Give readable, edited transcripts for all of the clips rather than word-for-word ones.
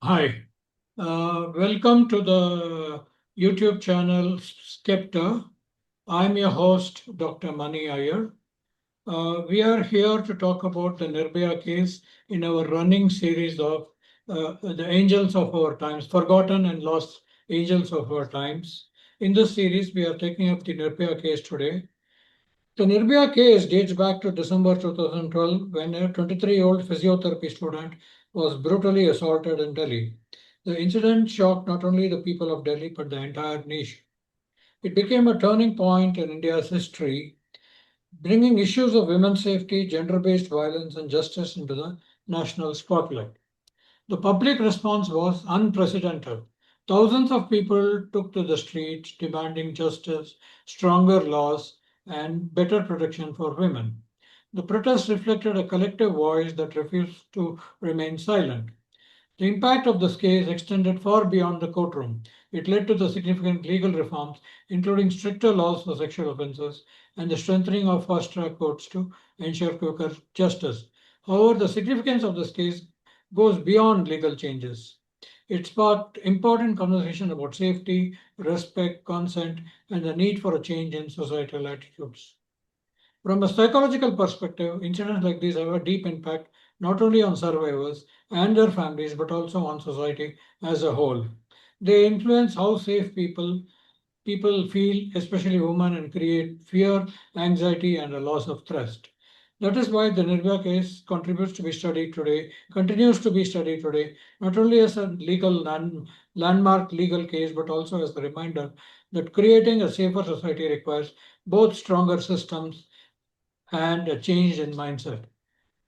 Hi, welcome to the YouTube channel Skepta. I'm your host, Dr. Mani Iyer. We are here to talk about the Nirbhaya case in our running series of the Angels of Our Times, Forgotten and Lost Angels of Our Times. In this series, we are taking up the Nirbhaya case today. The Nirbhaya case dates back to December 2012 when a 23-year-old physiotherapy student was brutally assaulted in Delhi. The incident shocked not only the people of Delhi but the entire nation. It became a turning point in India's history, bringing issues of women's safety, gender based violence, and justice into the national spotlight. The public response was unprecedented. Thousands of people took to the streets demanding justice, stronger laws, and better protection for women. The protests reflected a collective voice that refused to remain silent. The impact of this case extended far beyond the courtroom. It led to the significant legal reforms, including stricter laws for sexual offences and the strengthening of fast track courts to ensure quicker justice. However, the significance of this case goes beyond legal changes. It sparked important conversation about safety, respect, consent, and the need for a change in societal attitudes. From a psychological perspective, incidents like these have a deep impact not only on survivors and their families but also on society as a whole. They influence how safe people feel, especially women, and create fear, anxiety, and a loss of trust. That is why the Nirbhaya case contributes to be studied today, continues to be studied today, not only as a landmark legal case, but also as a reminder that creating a safer society requires both stronger systems and a change in mindset.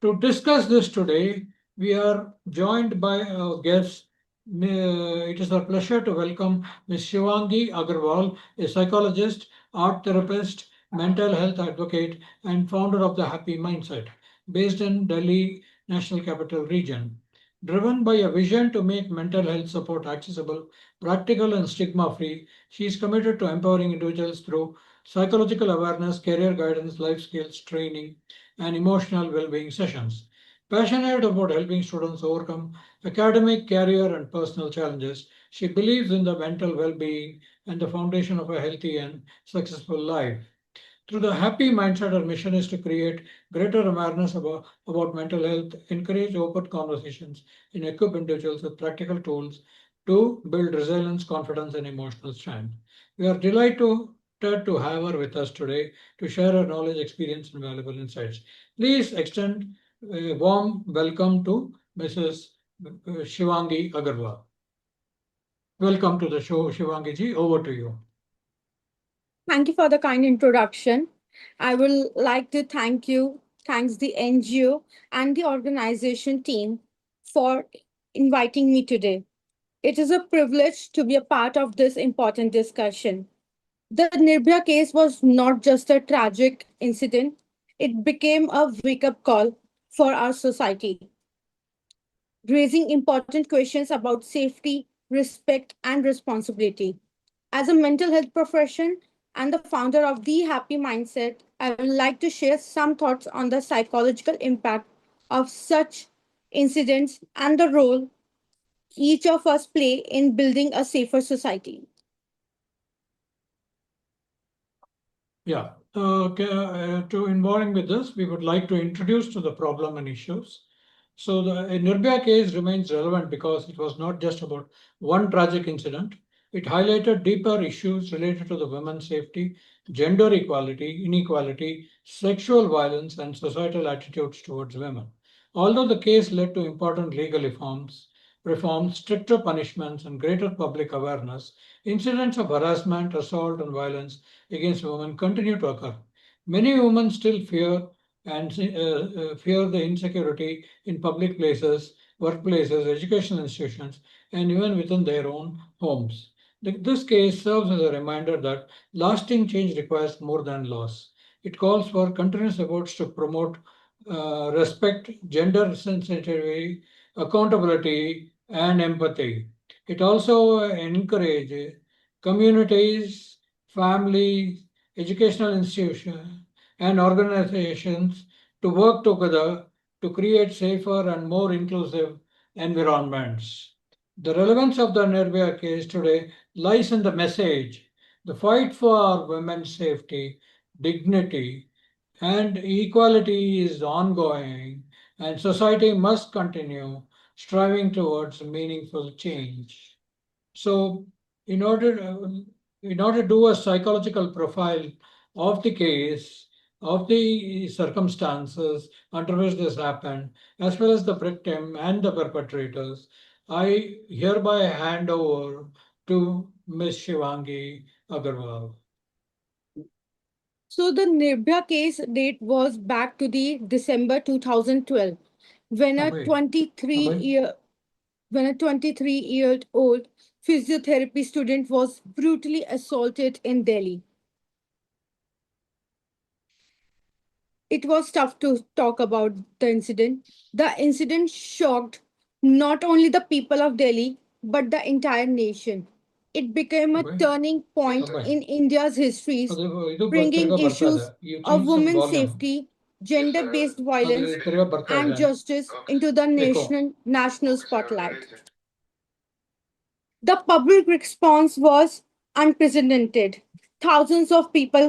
To discuss this today, we are joined by our guests. It is our pleasure to welcome Ms. Shivaangi Aggarwal, a psychologist, art therapist, mental health advocate, and founder of the Happy Mindset, based in Delhi National Capital Region. Driven by a vision to make mental health support accessible, practical, and stigma free, she is committed to empowering individuals through psychological awareness, career guidance, life skills training, and emotional well-being sessions. Passionate about helping students overcome academic, career, and personal challenges, she believes in the mental well-being and the foundation of a healthy and successful life. Through the happy mindset, our mission is to create greater awareness about mental health, encourage open conversations, and equip individuals with practical tools to build resilience, confidence, and emotional strength. We are delighted to have her with us today to share her knowledge, experience, and valuable insights. Please extend a warm welcome to Mrs. Shivaangi Aggarwal. Welcome to the show, Shivaangi ji. Over to you. Thank you for the kind introduction. I will like to thanks the NGO and the organization team for inviting me today. It is a privilege to be a part of this important discussion. The Nirbhaya case was not just a tragic incident, it became a wake up call for our society, raising important questions about safety, respect, and responsibility. As a mental health profession and the founder of The Happy Mindset, I would like to share some thoughts on the psychological impact of such incidents and the role each of us play in building a safer society. Yeah. To involving with this, we would like to introduce to the problem and issues. So the Nirbhaya case remains relevant because it was not just about one tragic incident. It highlighted deeper issues related to the women's safety, gender equality, inequality, sexual violence, and societal attitudes towards women. Although the case led to important legal reforms, stricter punishments, and greater public awareness, incidents of harassment, assault, and violence against women continue to occur. Many women still fear the insecurity in public places, workplaces, educational institutions, and even within their own homes. This case serves as a reminder that lasting change requires more than laws. It calls for continuous efforts to promote respect, gender sensitivity, accountability, and empathy. It also encourages communities, families, educational institutions, and organizations to work together to create safer and more inclusive environments. The relevance of the Nirbhaya case today lies in the message. The fight for women's safety, dignity, and equality is ongoing, and society must continue striving towards meaningful change. So, in order in order to do a psychological profile of the case, of the circumstances under which this happened, as well as the victim and the perpetrators, I hereby hand over to Ms. Shivaangi Aggarwal. So the Nirbhaya case date was back to the December 2012 when a Abhay, 23 Abhay. year when a 23-year-old physiotherapy student was brutally assaulted in Delhi. It was tough to talk about the incident. The incident shocked not only the people of Delhi, but the entire nation. It became a Abhay, turning point Abhay. in India's histories, ಅದು ಇದು bringing ತಿರ್ಗಾ ಬರ್ತಾ ಇದೆ. issues You of change some women's volume. safety, gender-based ಅದು violence, ತಿರ್ಗಾ ಬರ್ತಾ and ಇದೆ. justice into the Echo. national spotlight. The public response was unprecedented. Thousands of people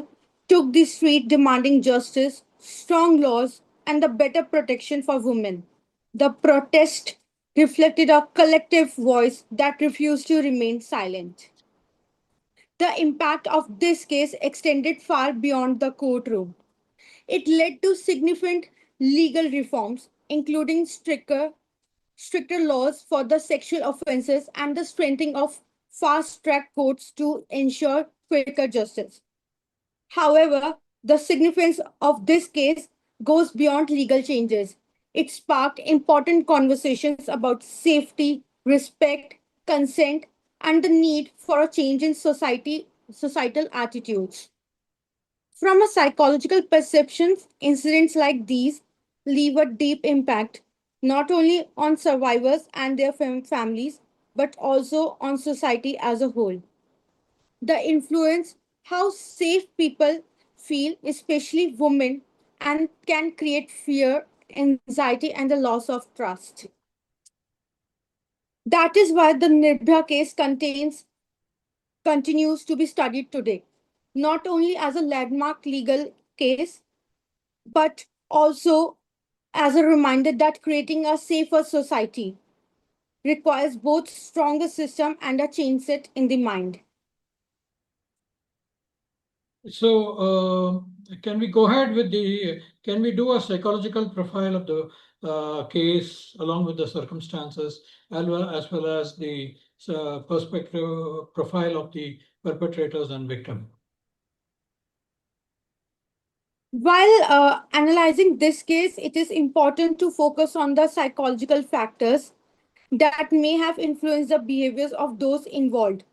took the street demanding justice, strong laws, and the better protection for women. The protest reflected a collective voice that refused to remain silent. The impact of this case extended far beyond the courtroom. It led to significant legal reforms, including stricter laws for the sexual offenses and the strengthening of fast track courts to ensure quicker justice. However, the significance of this case goes beyond legal changes. It sparked important conversations about safety, respect, consent, and the need for a change in societal attitudes. From a psychological perception, incidents like these leave a deep impact not only on survivors and their families, but also on society as a whole. The influence how safe people feel, especially women, and can create fear, anxiety, and the loss of trust. That is why the Nirbhaya case continues to be studied today, not only as a landmark legal case, but also as a reminder that creating a safer society requires both stronger system and a change set in the mind. So, can we go ahead with can we do a psychological profile of the case along with the circumstances, as well as the perspective profile of the perpetrators and victim? While analyzing this case, it is important to focus on the psychological factors that may have influenced the behaviors of those involved.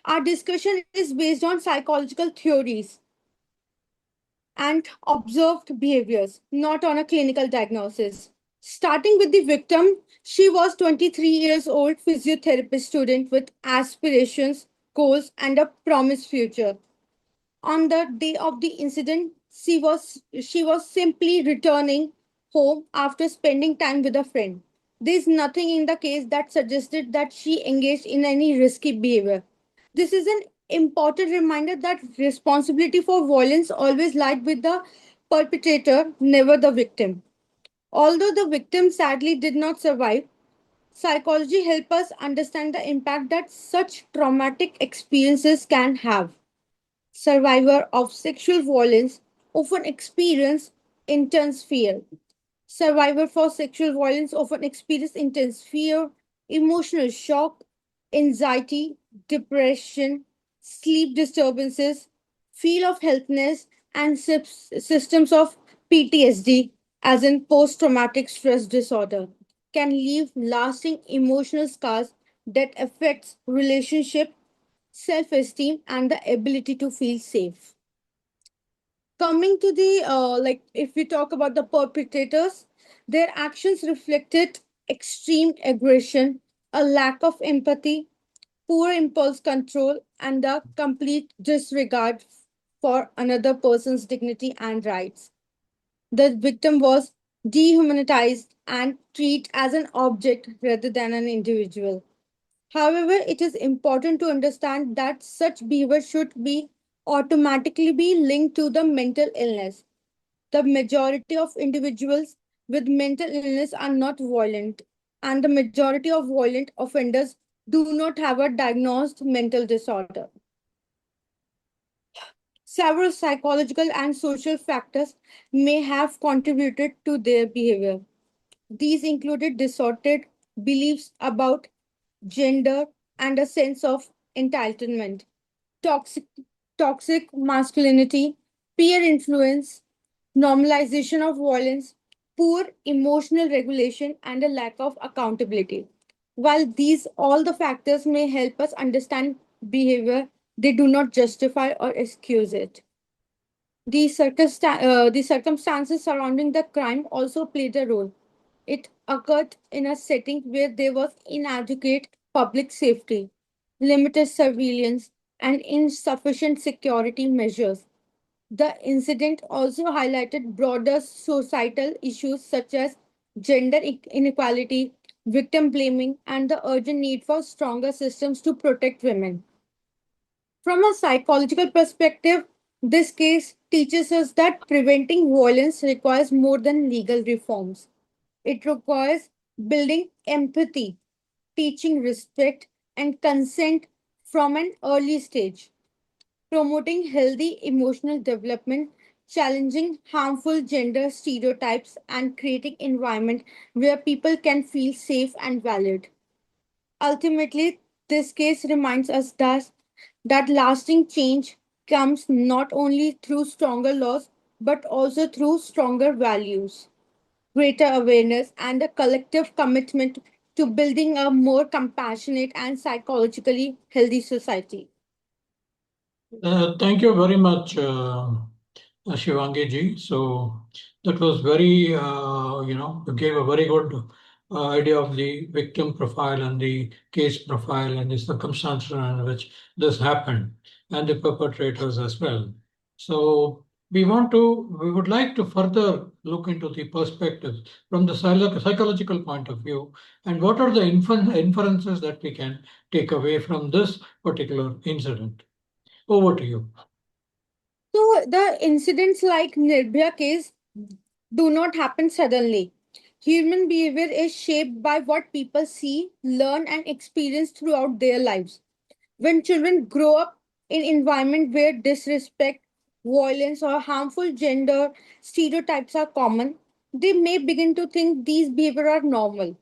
Our discussion is based on psychological theories and observed behaviors, not on a clinical diagnosis. Starting with the victim, she was 23 years old physiotherapist student with aspirations, goals, and a promised future. On the day of the incident, she was simply returning home after spending time with a friend. There is nothing in the case that suggested that she engaged in any risky behavior. This is an important reminder that responsibility for violence always lied with the perpetrator, never the victim. Although the victim sadly did not survive, psychology helps us understand the impact that such traumatic experiences can have. Survivor of sexual violence often experience intense fear. Survivor for sexual violence often experience intense fear, emotional shock, anxiety, depression, sleep disturbances, feel of helplessness, and systems of PTSD, as in post traumatic stress disorder, can leave lasting emotional scars that affects relationship, self-esteem, and the ability to feel safe. Coming to the if we talk about the perpetrators, their actions reflected extreme aggression, a lack of empathy, poor impulse control, and a complete disregard for another person's dignity and rights. The victim was dehumanized and treat as an object rather than an individual. However, it is important to understand that such behavior should be automatically be linked to the mental illness. The majority of individuals with mental illness are not violent, and the majority of violent offenders do not have a diagnosed mental disorder. Several psychological and social factors may have contributed to their behavior. These included distorted beliefs about gender and a sense of entitlement, toxic, toxic masculinity, peer influence, normalization of violence, poor emotional regulation, and a lack of accountability. While these all the factors may help us understand behavior, they do not justify or excuse it. The circumstances surrounding the crime also played a role. It occurred in a setting where there was inadequate public safety, limited surveillance, and insufficient security measures. The incident also highlighted broader societal issues such as gender inequality, victim blaming, and the urgent need for stronger systems to protect women. From a psychological perspective, this case teaches us that preventing violence requires more than legal reforms. It requires building empathy, teaching respect and consent from an early stage, promoting healthy emotional development, challenging harmful gender stereotypes, and creating environment where people can feel safe and valued. Ultimately, this case reminds us that lasting change comes not only through stronger laws but also through stronger values, greater awareness, and a collective commitment to building a more compassionate and psychologically healthy society. Thank you very much, Shivangi ji. So that was very, you gave a very good idea of the victim profile and the case profile and the circumstances in which this happened, and the perpetrators as well. So we would like to further look into the perspectives from the psychological point of view, and what are the inferences that we can take away from this particular incident. Over to you. So the incidents like Nirbhaya case do not happen suddenly. Human behavior is shaped by what people see, learn, and experience throughout their lives. When children grow up in environment where disrespect, violence, or harmful gender stereotypes are common, they may begin to think these behavior are normal.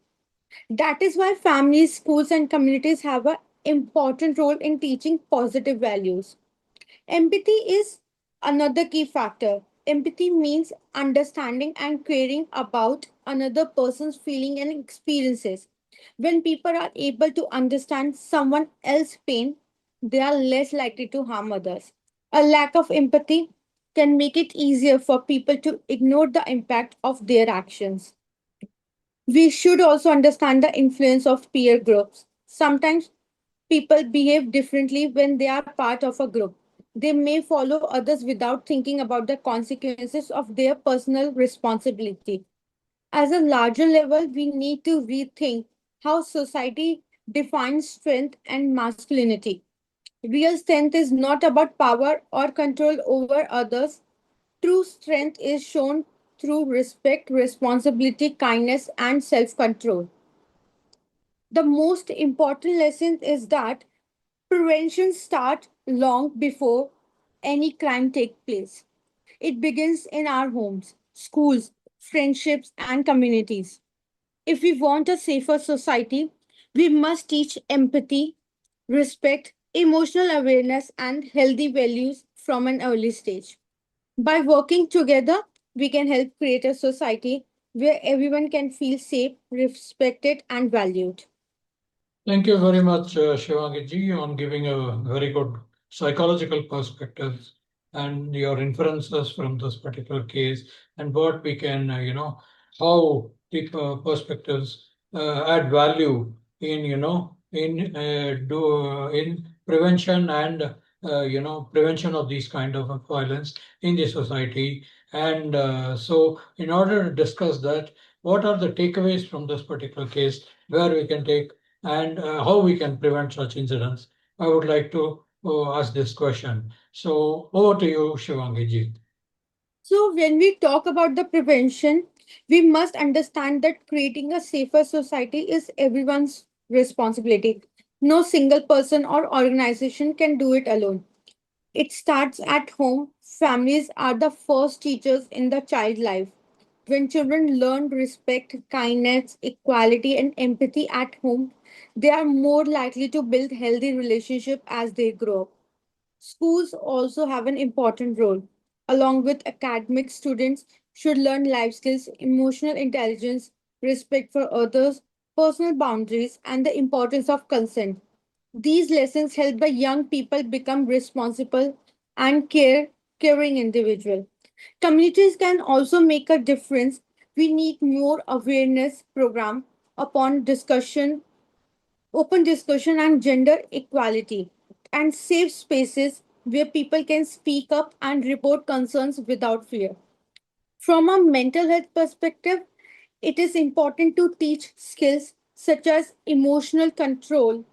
That is why families, schools, and communities have an important role in teaching positive values. Empathy is another key factor. Empathy means understanding and caring about another person's feeling and experiences. When people are able to understand someone else's pain, they are less likely to harm others. A lack of empathy can make it easier for people to ignore the impact of their actions. We should also understand the influence of peer groups. Sometimes people behave differently when they are part of a group. They may follow others without thinking about the consequences of their personal responsibility. As a larger level, we need to rethink how society defines strength and masculinity. Real strength is not about power or control over others. True strength is shown through respect, responsibility, kindness, and self control. The most important lesson is that prevention starts long before any crime takes place. It begins in our homes, schools, friendships, and communities. If we want a safer society, we must teach empathy, respect, emotional awareness, and healthy values from an early stage. By working together, we can help create a society where everyone can feel safe, respected, and valued. Thank you very much, Shivangi ji, on giving a very good psychological perspective and your inferences from this particular case, and what we can, how the perspectives add value in, in prevention and, prevention of these kind of violence in the society. And so, in order to discuss that, what are the takeaways from this particular case, where we can take and how we can prevent such incidents. I would like to ask this question. So over to you, Shivangi ji. So, when we talk about the prevention, we must understand that creating a safer society is everyone's responsibility. No single person or organization can do it alone. It starts at home. Families are the first teachers in the child life. When children learn respect, kindness, equality, and empathy at home, they are more likely to build healthy relationships as they grow up. Schools also have an important role. Along with academics, students should learn life skills, emotional intelligence, respect for others, personal boundaries, and the importance of consent. These lessons help the young people become responsible and caring individuals. Communities can also make a difference. We need more awareness program upon discussion, open discussion and gender equality, and safe spaces where people can speak up and report concerns without fear. From a mental health perspective, it is important to teach skills such as emotional control,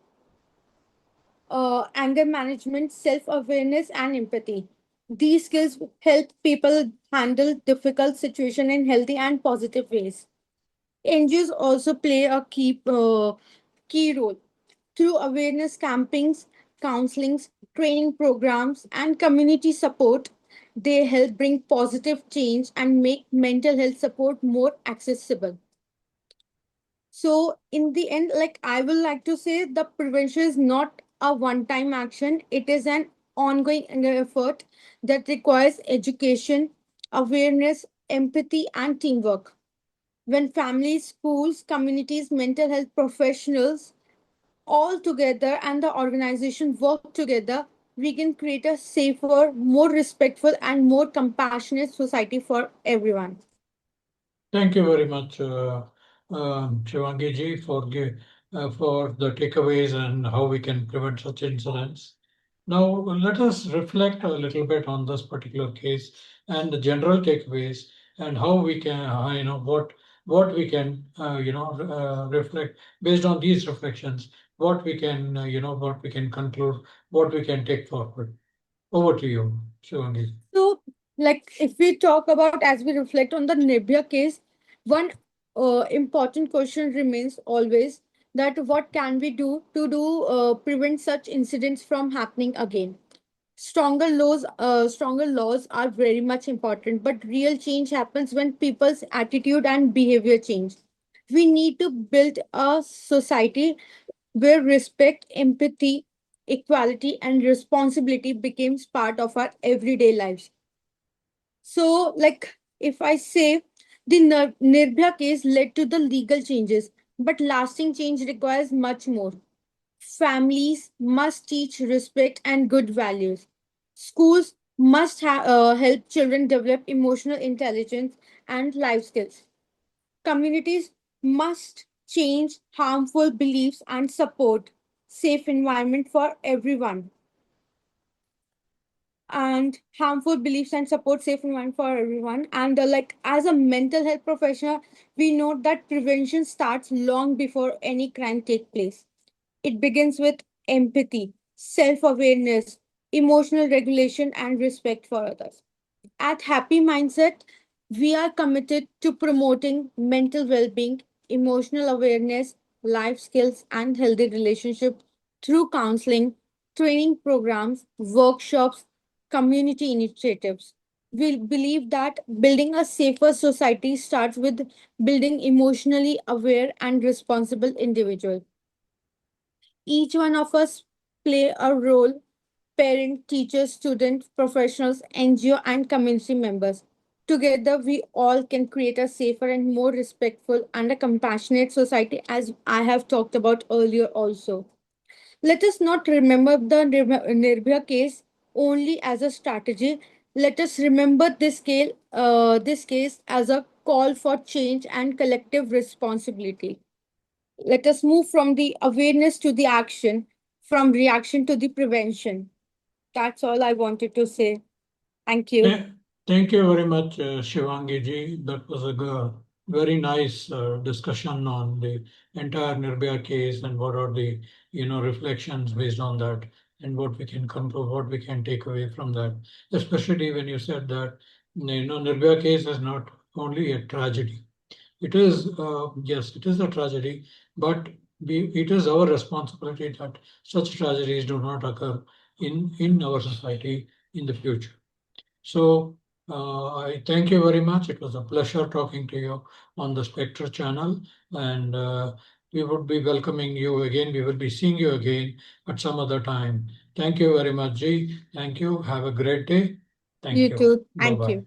anger management, self awareness, and empathy. These skills help people handle difficult situations in healthy and positive ways. NGOs also play a key role through awareness campaigns, counselings, training programs, and community support. They help bring positive change and make mental health support more accessible. So, in the end, like I will like to say, the prevention is not a one time action, it is an ongoing effort that requires education, awareness, empathy, and teamwork. When families, schools, communities, mental health professionals all together and the organization work together, we can create a safer, more respectful, and more compassionate society for everyone. Thank you very much, Shivangi ji, for the takeaways and how we can prevent such incidents. Now, let us reflect a little bit on this particular case and the general takeaways and how we can, what we can, reflect based on these reflections, what we can, what we can conclude, what we can take forward. Over to you, Shivangi. So, like, if we talk about as we reflect on the Nirbhaya case, one important question remains always that what can we do to prevent such incidents from happening again? Stronger laws are very much important, but real change happens when people's attitude and behavior change. We need to build a society where respect, empathy, equality, and responsibility becomes part of our everyday lives. So, like, if I say the Nirbhaya case led to the legal changes, but lasting change requires much more. Families must teach respect and good values. Schools must help children develop emotional intelligence and life skills. Communities must change harmful beliefs and support safe environment for everyone. And harmful beliefs and support safe environment for everyone. And like as a mental health professional, we know that prevention starts long before any crime take place. It begins with empathy, self awareness, emotional regulation, and respect for others. At Happy Mindset, we are committed to promoting mental well being, emotional awareness, life skills, and healthy relationships through counseling, training programs, workshops, community initiatives. We believe that building a safer society starts with building emotionally aware and responsible individuals. Each one of us play a role: parent, teachers, students, professionals, NGO, and community members. Together, we all can create a safer and more respectful and a compassionate society, as I have talked about earlier also. Let us not remember the Nirbhaya case only as a strategy. Let us remember this case as a call for change and collective responsibility. Let us move from the awareness to the action, from reaction to the prevention. That's all I wanted to say. Thank you. Thank you very much, Shivangi ji. That was a good. very nice discussion on the entire Nirbhaya case and what are the reflections based on that and what we can conclude, what we can take away from that. Especially when you said that Nirbhaya case is not only a tragedy. It is yes, it is a tragedy, but it is our responsibility that such tragedies do not occur in our society in the future. So I thank you very much. It was a pleasure talking to you on the Spectre channel, and we would be welcoming you again. We will be seeing you again at some other time. Thank you very much, Ji. Thank you. Have a great day. Thank You you. too. Bye Thank bye. you.